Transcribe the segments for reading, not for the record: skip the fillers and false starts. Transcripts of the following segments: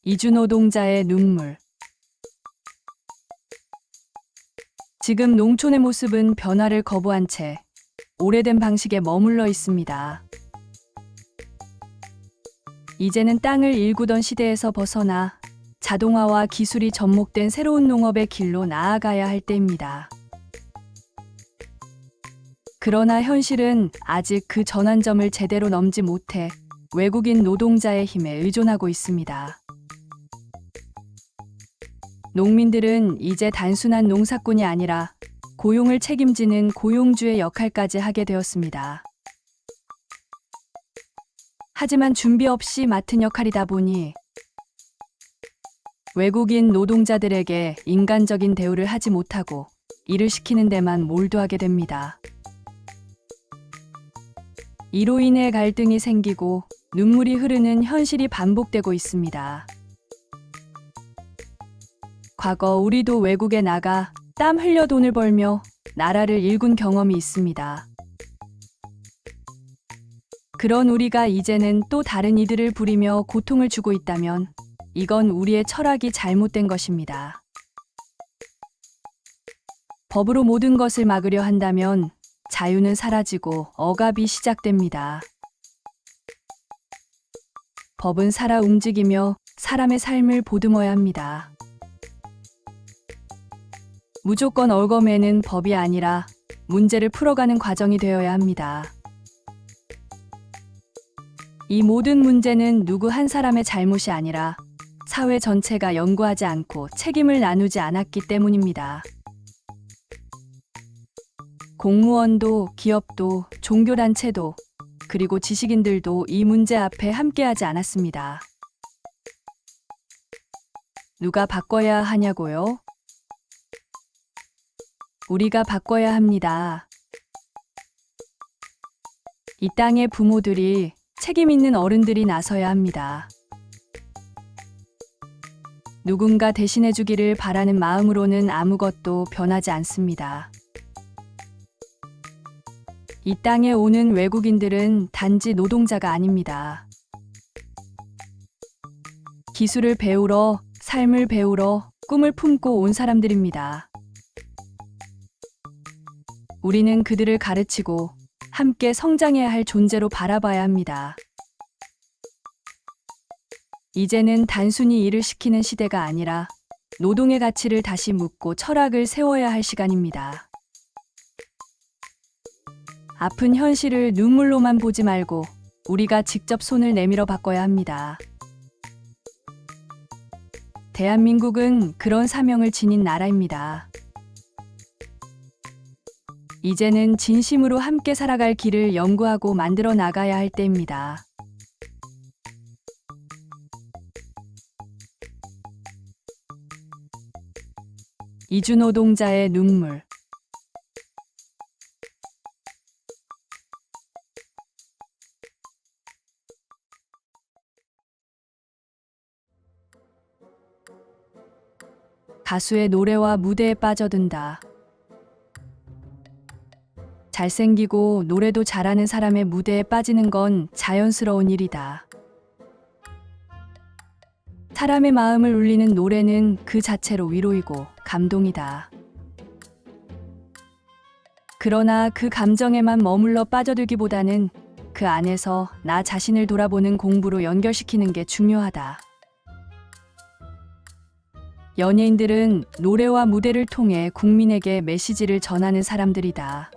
이주노동자의 눈물. 지금 농촌의 모습은 변화를 거부한 채 오래된 방식에 머물러 있습니다. 이제는 땅을 일구던 시대에서 벗어나 자동화와 기술이 접목된 새로운 농업의 길로 나아가야 할 때입니다. 그러나 현실은 아직 그 전환점을 제대로 넘지 못해 외국인 노동자의 힘에 의존하고 있습니다. 농민들은 이제 단순한 농사꾼이 아니라 고용을 책임지는 고용주의 역할까지 하게 되었습니다. 하지만 준비 없이 맡은 역할이다 보니 외국인 노동자들에게 인간적인 대우를 하지 못하고 일을 시키는 데만 몰두하게 됩니다. 이로 인해 갈등이 생기고 눈물이 흐르는 현실이 반복되고 있습니다. 과거 우리도 외국에 나가 땀 흘려 돈을 벌며 나라를 일군 경험이 있습니다. 그런 우리가 이제는 또 다른 이들을 부리며 고통을 주고 있다면 이건 우리의 철학이 잘못된 것입니다. 법으로 모든 것을 막으려 한다면 자유는 사라지고 억압이 시작됩니다. 법은 살아 움직이며 사람의 삶을 보듬어야 합니다. 무조건 얽어매는 법이 아니라 문제를 풀어가는 과정이 되어야 합니다. 이 모든 문제는 누구 한 사람의 잘못이 아니라 사회 전체가 연구하지 않고 책임을 나누지 않았기 때문입니다. 공무원도, 기업도, 종교단체도, 그리고 지식인들도 이 문제 앞에 함께하지 않았습니다. 누가 바꿔야 하냐고요? 우리가 바꿔야 합니다. 이 땅의 부모들이, 책임 있는 어른들이 나서야 합니다. 누군가 대신해 주기를 바라는 마음으로는 아무것도 변하지 않습니다. 이 땅에 오는 외국인들은 단지 노동자가 아닙니다. 기술을 배우러, 삶을 배우러, 꿈을 품고 온 사람들입니다. 우리는 그들을 가르치고 함께 성장해야 할 존재로 바라봐야 합니다. 이제는 단순히 일을 시키는 시대가 아니라 노동의 가치를 다시 묻고 철학을 세워야 할 시간입니다. 아픈 현실을 눈물로만 보지 말고 우리가 직접 손을 내밀어 바꿔야 합니다. 대한민국은 그런 사명을 지닌 나라입니다. 이제는 진심으로 함께 살아갈 길을 연구하고 만들어 나가야 할 때입니다. 이주노동자의 눈물. 가수의 노래와 무대에 빠져든다. 잘생기고 노래도 잘하는 사람의 무대에 빠지는 건 자연스러운 일이다. 사람의 마음을 울리는 노래는 그 자체로 위로이고 감동이다. 그러나 그 감정에만 머물러 빠져들기보다는 그 안에서 나 자신을 돌아보는 공부로 연결시키는 게 중요하다. 연예인들은 노래와 무대를 통해 국민에게 메시지를 전하는 사람들이다.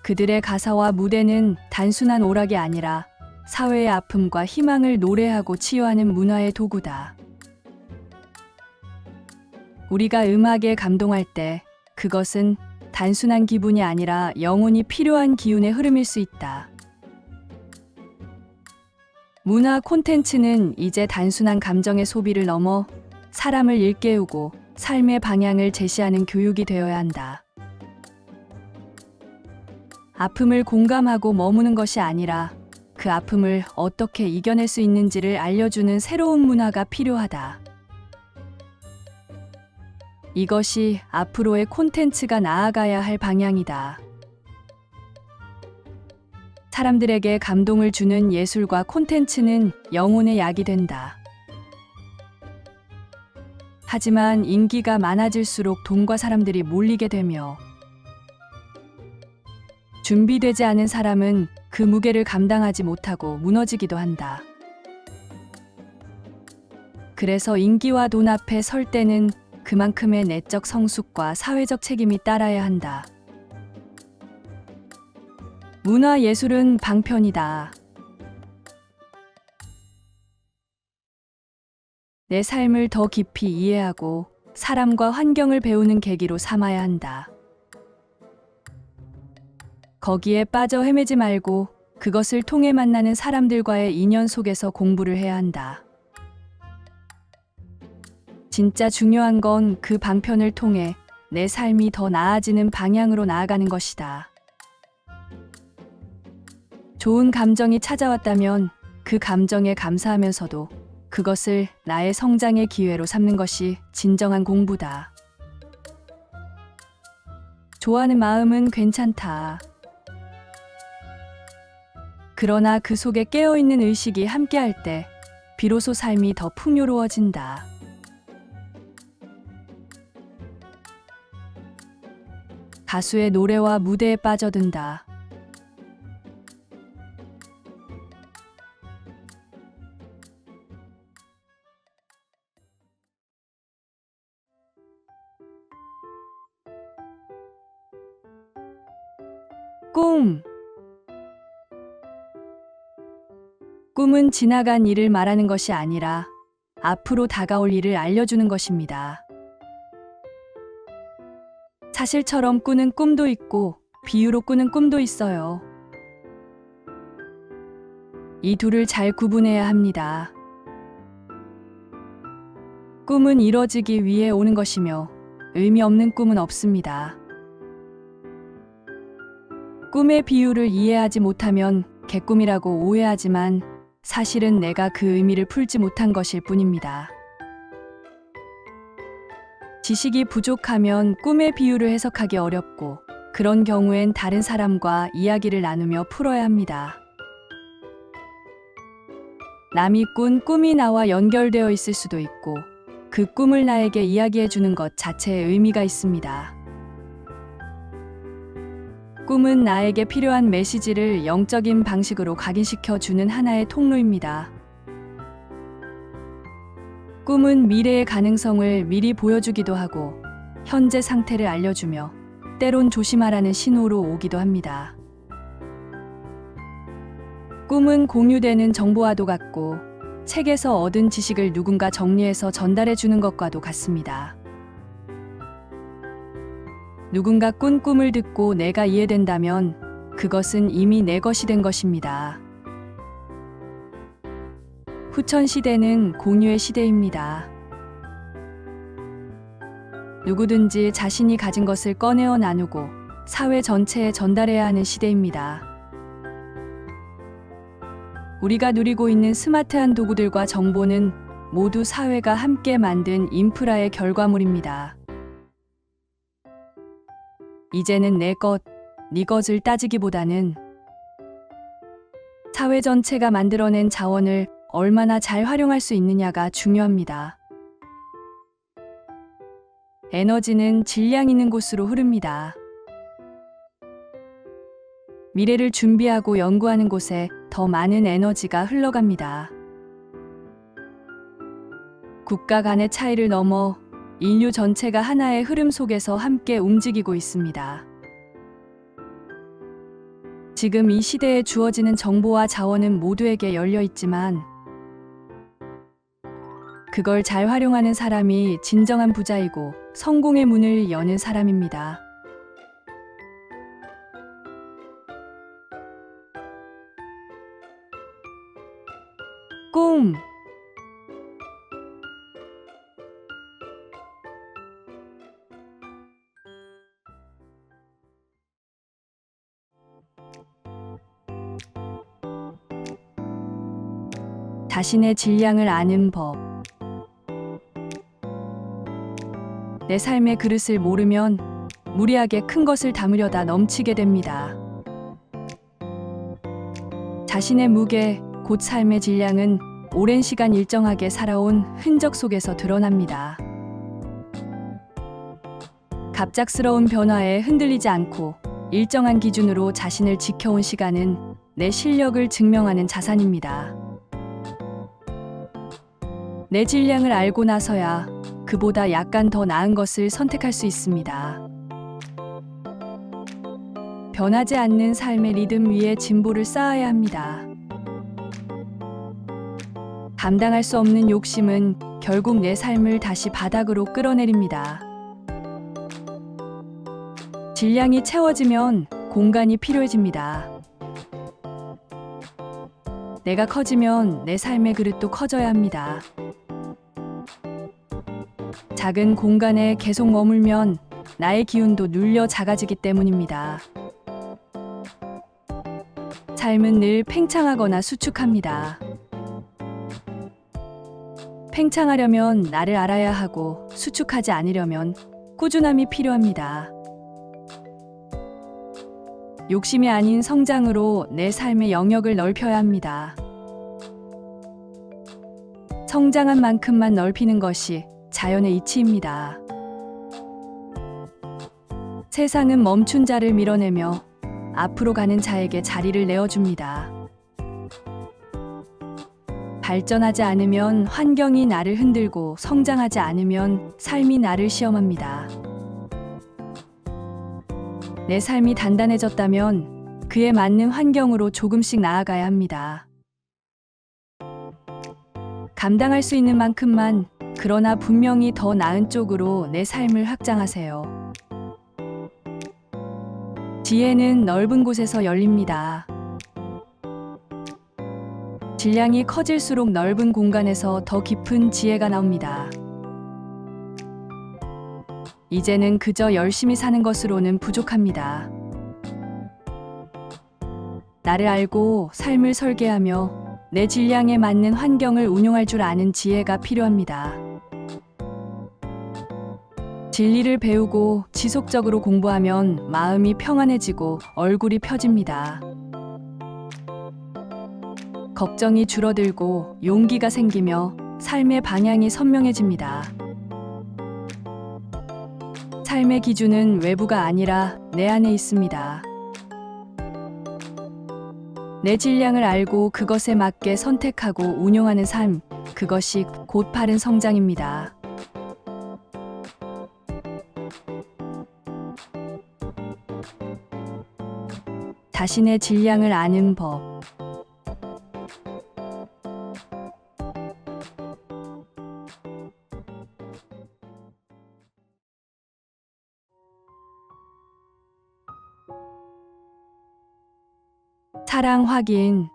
그들의 가사와 무대는 단순한 오락이 아니라 사회의 아픔과 희망을 노래하고 치유하는 문화의 도구다. 우리가 음악에 감동할 때 그것은 단순한 기분이 아니라 영혼이 필요한 기운의 흐름일 수 있다. 문화 콘텐츠는 이제 단순한 감정의 소비를 넘어 사람을 일깨우고 삶의 방향을 제시하는 교육이 되어야 한다. 아픔을 공감하고 머무는 것이 아니라 그 아픔을 어떻게 이겨낼 수 있는지를 알려주는 새로운 문화가 필요하다. 이것이 앞으로의 콘텐츠가 나아가야 할 방향이다. 사람들에게 감동을 주는 예술과 콘텐츠는 영혼의 약이 된다. 하지만 인기가 많아질수록 돈과 사람들이 몰리게 되며 준비되지 않은 사람은 그 무게를 감당하지 못하고 무너지기도 한다. 그래서 인기와 돈 앞에 설 때는 그만큼의 내적 성숙과 사회적 책임이 따라야 한다. 문화 예술은 방편이다. 내 삶을 더 깊이 이해하고 사람과 환경을 배우는 계기로 삼아야 한다. 거기에 빠져 헤매지 말고 그것을 통해 만나는 사람들과의 인연 속에서 공부를 해야 한다. 진짜 중요한 건 그 방편을 통해 내 삶이 더 나아지는 방향으로 나아가는 것이다. 좋은 감정이 찾아왔다면 그 감정에 감사하면서도 그것을 나의 성장의 기회로 삼는 것이 진정한 공부다. 좋아하는 마음은 괜찮다. 그러나 그 속에 깨어있는 의식이 함께할 때 비로소 삶이 더 풍요로워진다. 가수의 노래와 무대에 빠져든다. 꿈. 꿈은 지나간 일을 말하는 것이 아니라 앞으로 다가올 일을 알려주는 것입니다. 사실처럼 꾸는 꿈도 있고 비유로 꾸는 꿈도 있어요. 이 둘을 잘 구분해야 합니다. 꿈은 이뤄지기 위해 오는 것이며 의미 없는 꿈은 없습니다. 꿈의 비유를 이해하지 못하면 개꿈이라고 오해하지만 사실은 내가 그 의미를 풀지 못한 것일 뿐입니다. 지식이 부족하면 꿈의 비유를 해석하기 어렵고 그런 경우엔 다른 사람과 이야기를 나누며 풀어야 합니다. 남이 꾼 꿈이 나와 연결되어 있을 수도 있고 그 꿈을 나에게 이야기해 주는 것 자체에 의미가 있습니다. 꿈은 나에게 필요한 메시지를 영적인 방식으로 각인시켜 주는 하나의 통로입니다. 꿈은 미래의 가능성을 미리 보여주기도 하고 현재 상태를 알려주며 때론 조심하라는 신호로 오기도 합니다. 꿈은 공유되는 정보와도 같고 책에서 얻은 지식을 누군가 정리해서 전달해 주는 것과도 같습니다. 누군가 꾼 꿈을 듣고 내가 이해된다면 그것은 이미 내 것이 된 것입니다. 후천 시대는 공유의 시대입니다. 누구든지 자신이 가진 것을 꺼내어 나누고 사회 전체에 전달해야 하는 시대입니다. 우리가 누리고 있는 스마트한 도구들과 정보는 모두 사회가 함께 만든 인프라의 결과물입니다. 이제는 내 것, 네 것을 따지기보다는 사회 전체가 만들어낸 자원을 얼마나 잘 활용할 수 있느냐가 중요합니다. 에너지는 질량 있는 곳으로 흐릅니다. 미래를 준비하고 연구하는 곳에 더 많은 에너지가 흘러갑니다. 국가 간의 차이를 넘어 인류 전체가 하나의 흐름 속에서 함께 움직이고 있습니다. 지금 이 시대에 주어지는 정보와 자원은 모두에게 열려 있지만 그걸 잘 활용하는 사람이 진정한 부자이고 성공의 문을 여는 사람입니다. 꿈. 자신의 질량을 아는 법. 내 삶의 그릇을 모르면 무리하게 큰 것을 담으려다 넘치게 됩니다. 자신의 무게, 곧 삶의 질량은 오랜 시간 일정하게 살아온 흔적 속에서 드러납니다. 갑작스러운 변화에 흔들리지 않고 일정한 기준으로 자신을 지켜온 시간은 내 실력을 증명하는 자산입니다. 내 질량을 알고 나서야 그보다 약간 더 나은 것을 선택할 수 있습니다. 변하지 않는 삶의 리듬 위에 진보를 쌓아야 합니다. 감당할 수 없는 욕심은 결국 내 삶을 다시 바닥으로 끌어내립니다. 질량이 채워지면 공간이 필요해집니다. 내가 커지면 내 삶의 그릇도 커져야 합니다. 작은 공간에 계속 머물면 나의 기운도 눌려 작아지기 때문입니다. 삶은 늘 팽창하거나 수축합니다. 팽창하려면 나를 알아야 하고 수축하지 않으려면 꾸준함이 필요합니다. 욕심이 아닌 성장으로 내 삶의 영역을 넓혀야 합니다. 성장한 만큼만 넓히는 것이 자연의 이치입니다. 세상은 멈춘 자를 밀어내며 앞으로 가는 자에게 자리를 내어줍니다. 발전하지 않으면 환경이 나를 흔들고 성장하지 않으면 삶이 나를 시험합니다. 내 삶이 단단해졌다면 그에 맞는 환경으로 조금씩 나아가야 합니다. 감당할 수 있는 만큼만, 그러나 분명히 더 나은 쪽으로 내 삶을 확장하세요. 지혜는 넓은 곳에서 열립니다. 질량이 커질수록 넓은 공간에서 더 깊은 지혜가 나옵니다. 이제는 그저 열심히 사는 것으로는 부족합니다. 나를 알고 삶을 설계하며 내 질량에 맞는 환경을 운용할 줄 아는 지혜가 필요합니다. 진리를 배우고 지속적으로 공부하면 마음이 평안해지고 얼굴이 펴집니다. 걱정이 줄어들고 용기가 생기며 삶의 방향이 선명해집니다. 삶의 기준은 외부가 아니라 내 안에 있습니다. 내 질량을 알고 그것에 맞게 선택하고 운용하는 삶, 그것이 곧 바른 성장입니다. 자신의 질량을 아는 법. 사랑 확인.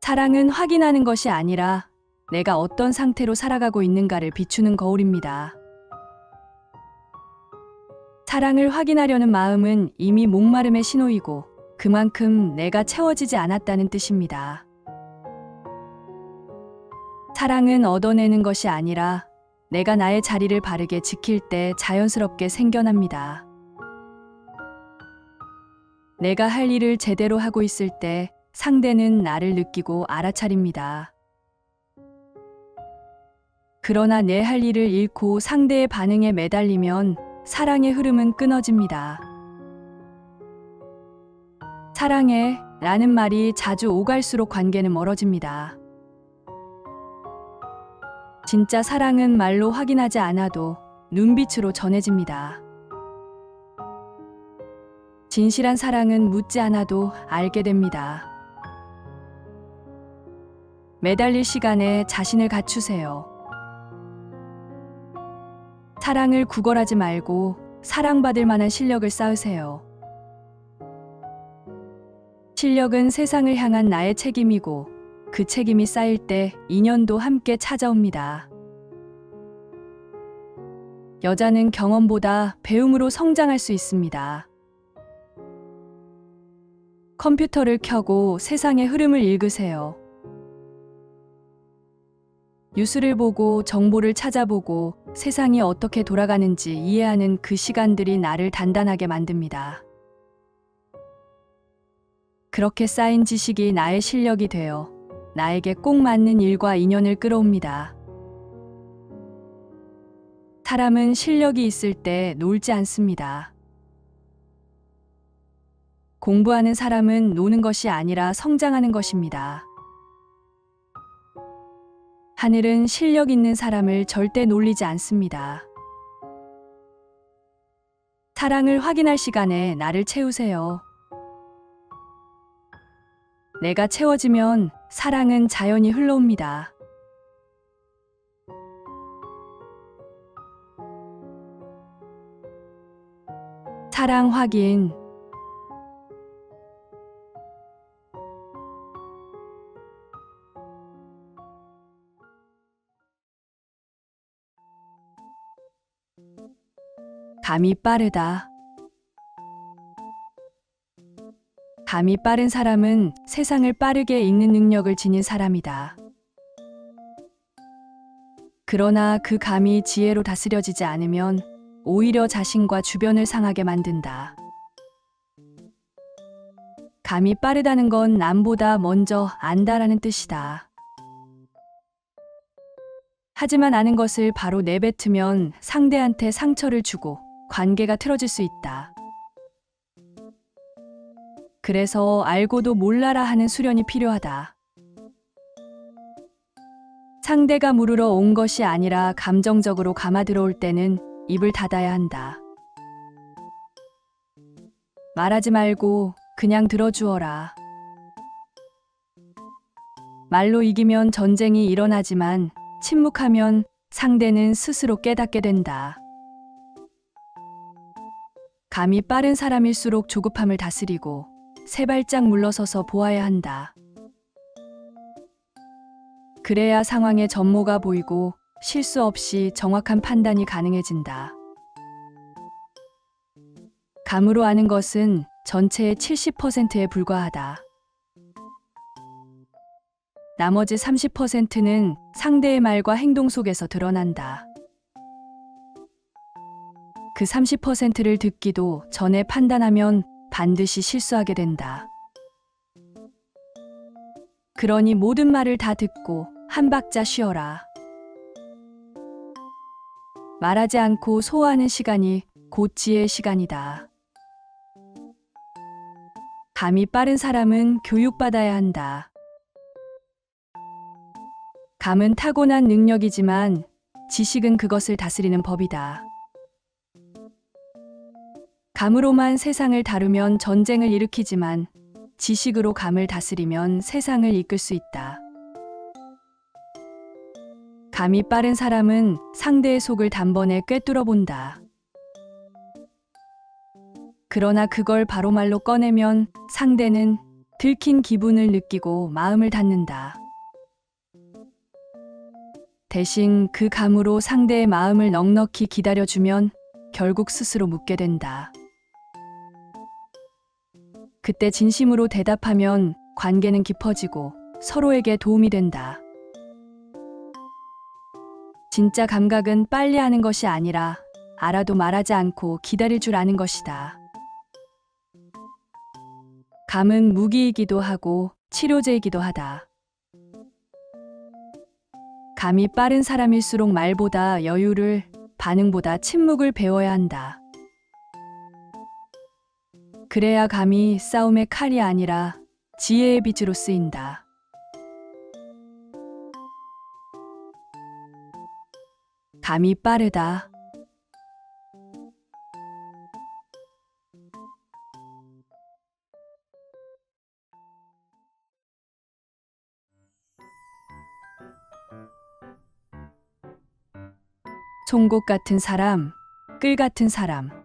사랑은 확인하는 것이 아니라 내가 어떤 상태로 살아가고 있는가를 비추는 거울입니다. 사랑을 확인하려는 마음은 이미 목마름의 신호이고 그만큼 내가 채워지지 않았다는 뜻입니다. 사랑은 얻어내는 것이 아니라 내가 나의 자리를 바르게 지킬 때 자연스럽게 생겨납니다. 내가 할 일을 제대로 하고 있을 때 상대는 나를 느끼고 알아차립니다. 그러나 내 할 일을 잃고 상대의 반응에 매달리면 사랑의 흐름은 끊어집니다. 사랑해 라는 말이 자주 오갈수록 관계는 멀어집니다. 진짜 사랑은 말로 확인하지 않아도 눈빛으로 전해집니다. 진실한 사랑은 묻지 않아도 알게 됩니다. 매달릴 시간에 자신을 갖추세요. 사랑을 구걸하지 말고 사랑받을 만한 실력을 쌓으세요. 실력은 세상을 향한 나의 책임이고 그 책임이 쌓일 때 인연도 함께 찾아옵니다. 여자는 경험보다 배움으로 성장할 수 있습니다. 컴퓨터를 켜고 세상의 흐름을 읽으세요. 뉴스를 보고 정보를 찾아보고 세상이 어떻게 돌아가는지 이해하는 그 시간들이 나를 단단하게 만듭니다. 그렇게 쌓인 지식이 나의 실력이 되어 나에게 꼭 맞는 일과 인연을 끌어옵니다. 사람은 실력이 있을 때 놀지 않습니다. 공부하는 사람은 노는 것이 아니라 성장하는 것입니다. 하늘은 실력 있는 사람을 절대 놀리지 않습니다. 사랑을 확인할 시간에 나를 채우세요. 내가 채워지면 사랑은 자연히 흘러옵니다. 사랑 확인. 감이 빠르다. 감이 빠른 사람은 세상을 빠르게 읽는 능력을 지닌 사람이다. 그러나 그 감이 지혜로 다스려지지 않으면 오히려 자신과 주변을 상하게 만든다. 감이 빠르다는 건 남보다 먼저 안다라는 뜻이다. 하지만 아는 것을 바로 내뱉으면 상대한테 상처를 주고 관계가 틀어질 수 있다. 그래서 알고도 몰라라 하는 수련이 필요하다. 상대가 물으러 온 것이 아니라 감정적으로 감아 들어올 때는 입을 닫아야 한다. 말하지 말고 그냥 들어주어라. 말로 이기면 전쟁이 일어나지만 침묵하면 상대는 스스로 깨닫게 된다. 감이 빠른 사람일수록 조급함을 다스리고 세 발짝 물러서서 보아야 한다. 그래야 상황의 전모가 보이고 실수 없이 정확한 판단이 가능해진다. 감으로 아는 것은 전체의 70%에 불과하다. 나머지 30%는 상대의 말과 행동 속에서 드러난다. 그 30%를 듣기도 전에 판단하면 반드시 실수하게 된다. 그러니 모든 말을 다 듣고 한 박자 쉬어라. 말하지 않고 소화하는 시간이 곧 지혜의 시간이다. 감이 빠른 사람은 교육받아야 한다. 감은 타고난 능력이지만 지식은 그것을 다스리는 법이다. 감으로만 세상을 다루면 전쟁을 일으키지만 지식으로 감을 다스리면 세상을 이끌 수 있다. 감이 빠른 사람은 상대의 속을 단번에 꿰뚫어 본다. 그러나 그걸 바로 말로 꺼내면 상대는 들킨 기분을 느끼고 마음을 닫는다. 대신 그 감으로 상대의 마음을 넉넉히 기다려주면 결국 스스로 묻게 된다. 그때 진심으로 대답하면 관계는 깊어지고 서로에게 도움이 된다. 진짜 감각은 빨리 아는 것이 아니라 알아도 말하지 않고 기다릴 줄 아는 것이다. 감은 무기이기도 하고 치료제이기도 하다. 감이 빠른 사람일수록 말보다 여유를, 반응보다 침묵을 배워야 한다. 그래야 감이 싸움의 칼이 아니라 지혜의 빛으로 쓰인다. 감이 빠르다. 송곳 같은 사람, 끌 같은 사람.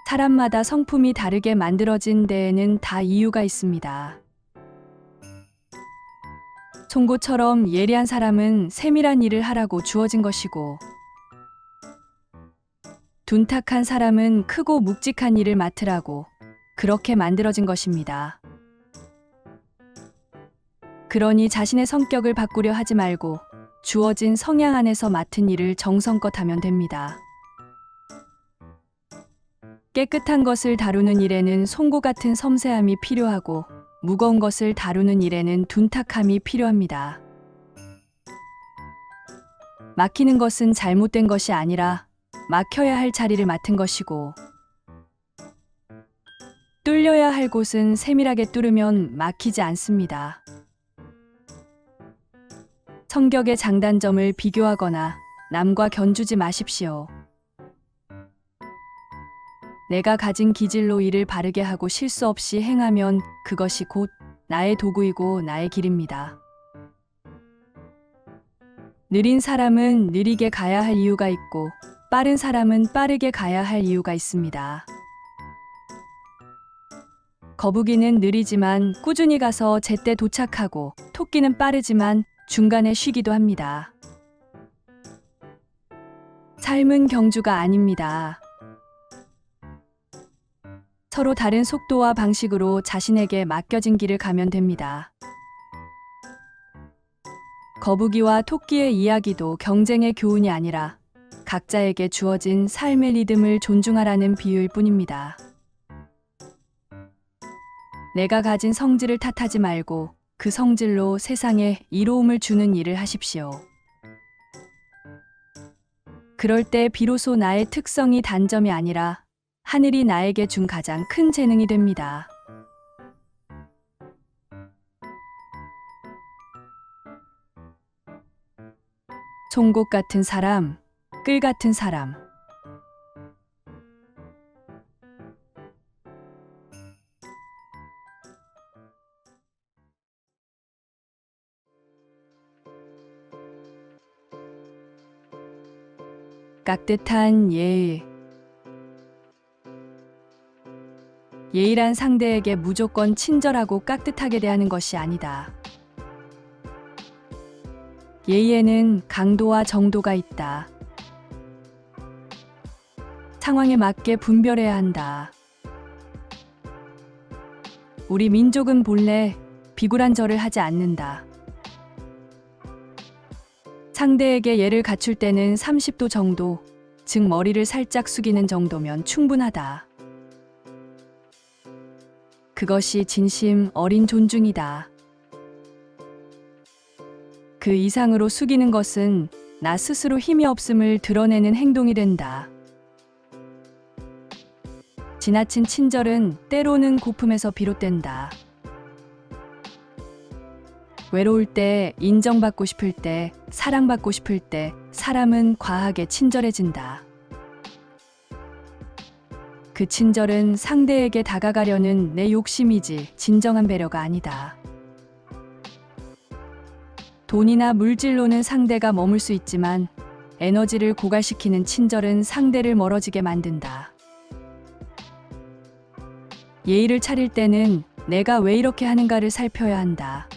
사람마다 성품이 다르게 만들어진 데에는 다 이유가 있습니다. 송곳처럼 예리한 사람은 세밀한 일을 하라고 주어진 것이고, 둔탁한 사람은 크고 묵직한 일을 맡으라고 그렇게 만들어진 것입니다. 그러니 자신의 성격을 바꾸려 하지 말고 주어진 성향 안에서 맡은 일을 정성껏 하면 됩니다. 깨끗한 것을 다루는 일에는 송곳 같은 섬세함이 필요하고 무거운 것을 다루는 일에는 둔탁함이 필요합니다. 막히는 것은 잘못된 것이 아니라 막혀야 할 자리를 맡은 것이고, 뚫려야 할 곳은 세밀하게 뚫으면 막히지 않습니다. 성격의 장단점을 비교하거나 남과 견주지 마십시오. 내가 가진 기질로 일을 바르게 하고 실수 없이 행하면 그것이 곧 나의 도구이고 나의 길입니다. 느린 사람은 느리게 가야 할 이유가 있고 빠른 사람은 빠르게 가야 할 이유가 있습니다. 거북이는 느리지만 꾸준히 가서 제때 도착하고, 토끼는 빠르지만 중간에 쉬기도 합니다. 삶은 경주가 아닙니다. 서로 다른 속도와 방식으로 자신에게 맡겨진 길을 가면 됩니다. 거북이와 토끼의 이야기도 경쟁의 교훈이 아니라 각자에게 주어진 삶의 리듬을 존중하라는 비유일 뿐입니다. 내가 가진 성질을 탓하지 말고 그 성질로 세상에 이로움을 주는 일을 하십시오. 그럴 때 비로소 나의 특성이 단점이 아니라 하늘이 나에게 준 가장 큰 재능이 됩니다. 송곳 같은 사람, 끌 같은 사람. 깍듯한 예의. 예의란 상대에게 무조건 친절하고 깍듯하게 대하는 것이 아니다. 예의에는 강도와 정도가 있다. 상황에 맞게 분별해야 한다. 우리 민족은 본래 비굴한 절을 하지 않는다. 상대에게 예를 갖출 때는 30도 정도, 즉 머리를 살짝 숙이는 정도면 충분하다. 그것이 진심 어린 존중이다. 그 이상으로 숙이는 것은 나 스스로 힘이 없음을 드러내는 행동이 된다. 지나친 친절은 때로는 고품에서 비롯된다. 외로울 때, 인정받고 싶을 때, 사랑받고 싶을 때 사람은 과하게 친절해진다. 그 친절은 상대에게 다가가려는 내 욕심이지 진정한 배려가 아니다. 돈이나 물질로는 상대가 머물 수 있지만 에너지를 고갈시키는 친절은 상대를 멀어지게 만든다. 예의를 차릴 때는 내가 왜 이렇게 하는가를 살펴야 한다.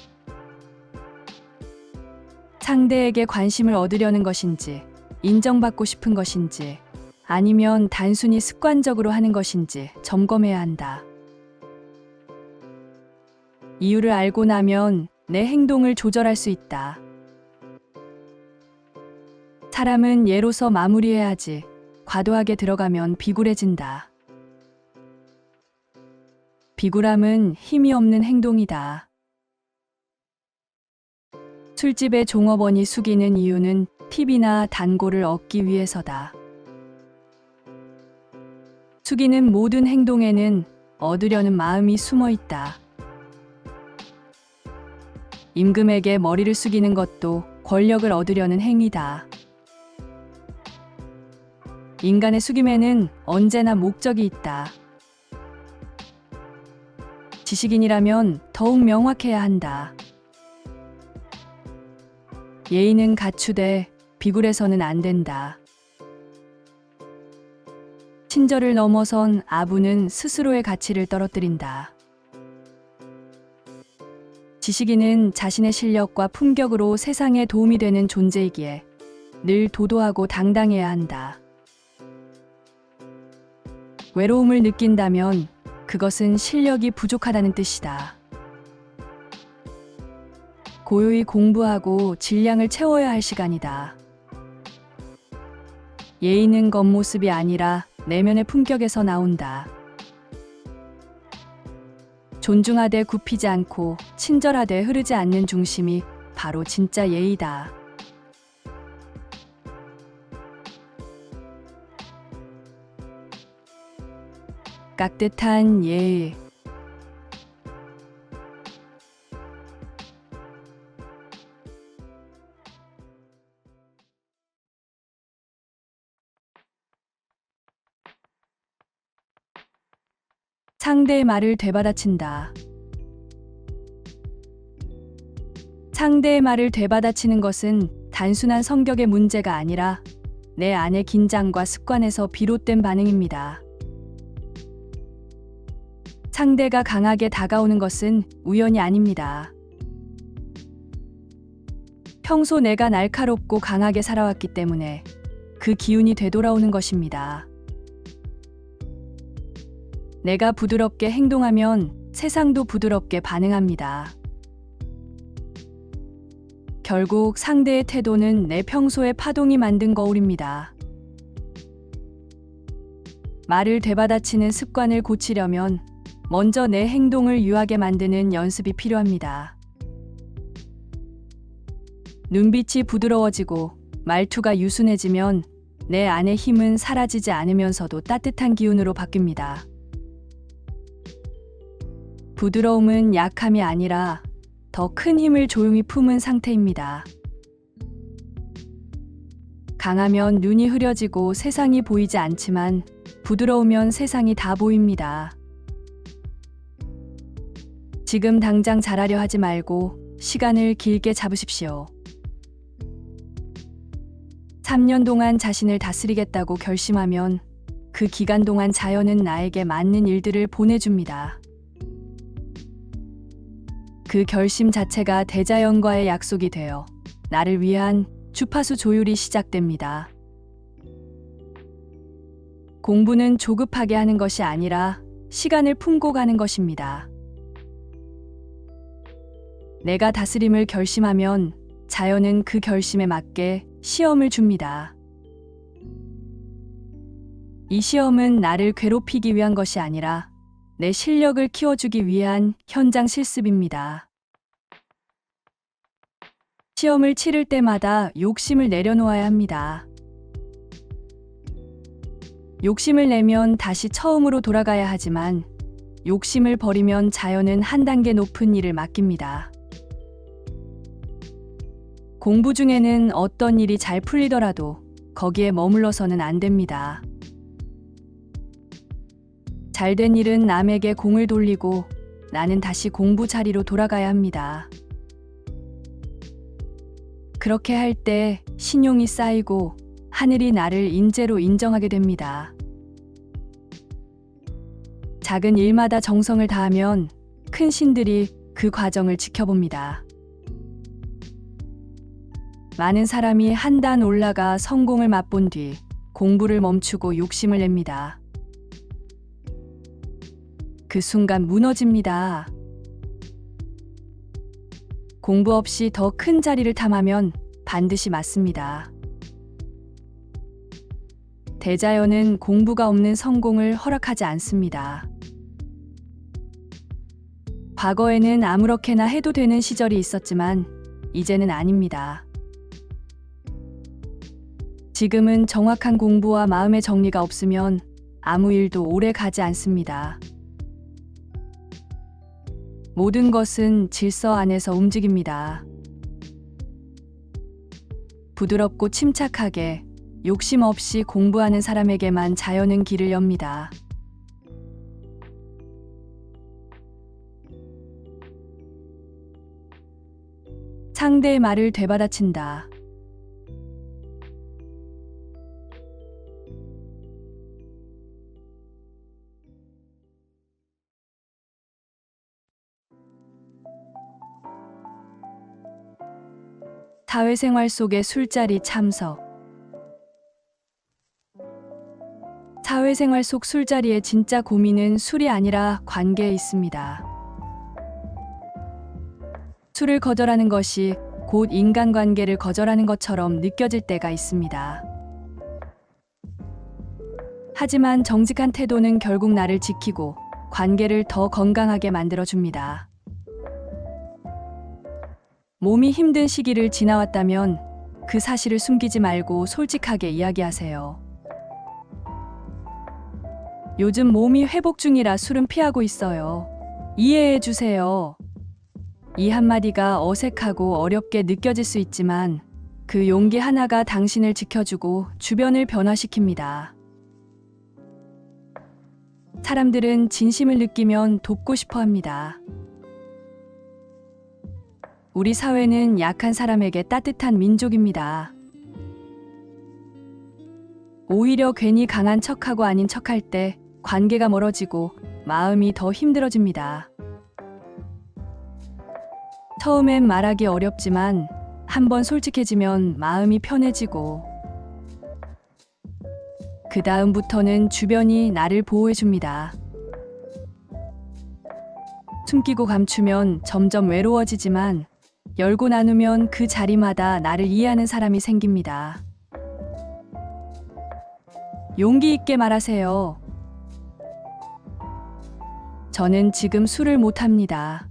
상대에게 관심을 얻으려는 것인지, 인정받고 싶은 것인지, 아니면 단순히 습관적으로 하는 것인지 점검해야 한다. 이유를 알고 나면 내 행동을 조절할 수 있다. 사람은 예로서 마무리해야지 과도하게 들어가면 비굴해진다. 비굴함은 힘이 없는 행동이다. 술집의 종업원이 숙이는 이유는 팁이나 단골을 얻기 위해서다. 숙이는 모든 행동에는 얻으려는 마음이 숨어 있다. 임금에게 머리를 숙이는 것도 권력을 얻으려는 행위다. 인간의 숙임에는 언제나 목적이 있다. 지식인이라면 더욱 명확해야 한다. 예의는 갖추되 비굴해서는 안 된다. 친절을 넘어선 아부는 스스로의 가치를 떨어뜨린다. 지식인은 자신의 실력과 품격으로 세상에 도움이 되는 존재이기에 늘 도도하고 당당해야 한다. 외로움을 느낀다면 그것은 실력이 부족하다는 뜻이다. 고요히 공부하고 질량을 채워야 할 시간이다. 예의는 겉모습이 아니라 내면의 품격에서 나온다. 존중하되 굽히지 않고 친절하되 흐르지 않는 중심이 바로 진짜 예의다. 깍듯한 예의. 상대의 말을 되받아친다. 상대의 말을 되받아치는 것은 단순한 성격의 문제가 아니라 내 안의 긴장과 습관에서 비롯된 반응입니다. 상대가 강하게 다가오는 것은 우연이 아닙니다. 평소 내가 날카롭고 강하게 살아왔기 때문에 그 기운이 되돌아오는 것입니다. 내가 부드럽게 행동하면 세상도 부드럽게 반응합니다. 결국 상대의 태도는 내 평소의 파동이 만든 거울입니다. 말을 되받아치는 습관을 고치려면 먼저 내 행동을 유하게 만드는 연습이 필요합니다. 눈빛이 부드러워지고 말투가 유순해지면 내 안의 힘은 사라지지 않으면서도 따뜻한 기운으로 바뀝니다. 부드러움은 약함이 아니라 더 큰 힘을 조용히 품은 상태입니다. 강하면 눈이 흐려지고 세상이 보이지 않지만 부드러우면 세상이 다 보입니다. 지금 당장 잘하려 하지 말고 시간을 길게 잡으십시오. 3년 동안 자신을 다스리겠다고 결심하면 그 기간 동안 자연은 나에게 맞는 일들을 보내줍니다. 그 결심 자체가 대자연과의 약속이 되어 나를 위한 주파수 조율이 시작됩니다. 공부는 조급하게 하는 것이 아니라 시간을 품고 가는 것입니다. 내가 다스림을 결심하면 자연은 그 결심에 맞게 시험을 줍니다. 이 시험은 나를 괴롭히기 위한 것이 아니라 내 실력을 키워주기 위한 현장 실습입니다. 시험을 치를 때마다 욕심을 내려놓아야 합니다. 욕심을 내면 다시 처음으로 돌아가야 하지만 욕심을 버리면 자연은 한 단계 높은 일을 맡깁니다. 공부 중에는 어떤 일이 잘 풀리더라도 거기에 머물러서는 안 됩니다. 잘된 일은 남에게 공을 돌리고 나는 다시 공부 자리로 돌아가야 합니다. 그렇게 할 때 신용이 쌓이고 하늘이 나를 인재로 인정하게 됩니다. 작은 일마다 정성을 다하면 큰 신들이 그 과정을 지켜봅니다. 많은 사람이 한 단 올라가 성공을 맛본 뒤 공부를 멈추고 욕심을 냅니다. 그 순간 무너집니다. 공부 없이 더 큰 자리를 탐하면 반드시 맞습니다. 대자연은 공부가 없는 성공을 허락하지 않습니다. 과거에는 아무렇게나 해도 되는 시절이 있었지만 이제는 아닙니다. 지금은 정확한 공부와 마음의 정리가 없으면 아무 일도 오래 가지 않습니다. 모든 것은 질서 안에서 움직입니다. 부드럽고 침착하게 욕심 없이 공부하는 사람에게만 자연은 길을 엽니다. 상대의 말을 되받아친다. 사회생활 속의 술자리 참석. 사회생활 속 술자리의 진짜 고민은 술이 아니라 관계에 있습니다. 술을 거절하는 것이 곧 인간관계를 거절하는 것처럼 느껴질 때가 있습니다. 하지만 정직한 태도는 결국 나를 지키고 관계를 더 건강하게 만들어줍니다. 몸이 힘든 시기를 지나왔다면 그 사실을 숨기지 말고 솔직하게 이야기하세요. 요즘 몸이 회복 중이라 술은 피하고 있어요. 이해해 주세요. 이 한마디가 어색하고 어렵게 느껴질 수 있지만 그 용기 하나가 당신을 지켜주고 주변을 변화시킵니다. 사람들은 진심을 느끼면 돕고 싶어 합니다. 우리 사회는 약한 사람에게 따뜻한 민족입니다. 오히려 괜히 강한 척하고 아닌 척할 때 관계가 멀어지고 마음이 더 힘들어집니다. 처음엔 말하기 어렵지만 한번 솔직해지면 마음이 편해지고 그 다음부터는 주변이 나를 보호해줍니다. 숨기고 감추면 점점 외로워지지만 열고 나누면 그 자리마다 나를 이해하는 사람이 생깁니다. 용기 있게 말하세요. 저는 지금 술을 못합니다.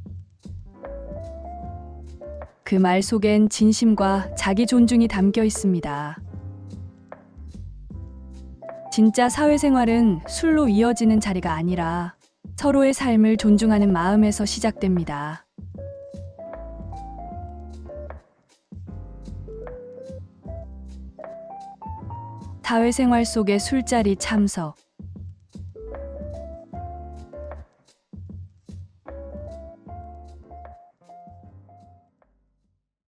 그 말 속엔 진심과 자기 존중이 담겨 있습니다. 진짜 사회생활은 술로 이어지는 자리가 아니라 서로의 삶을 존중하는 마음에서 시작됩니다. 사회생활 속의 술자리 참석.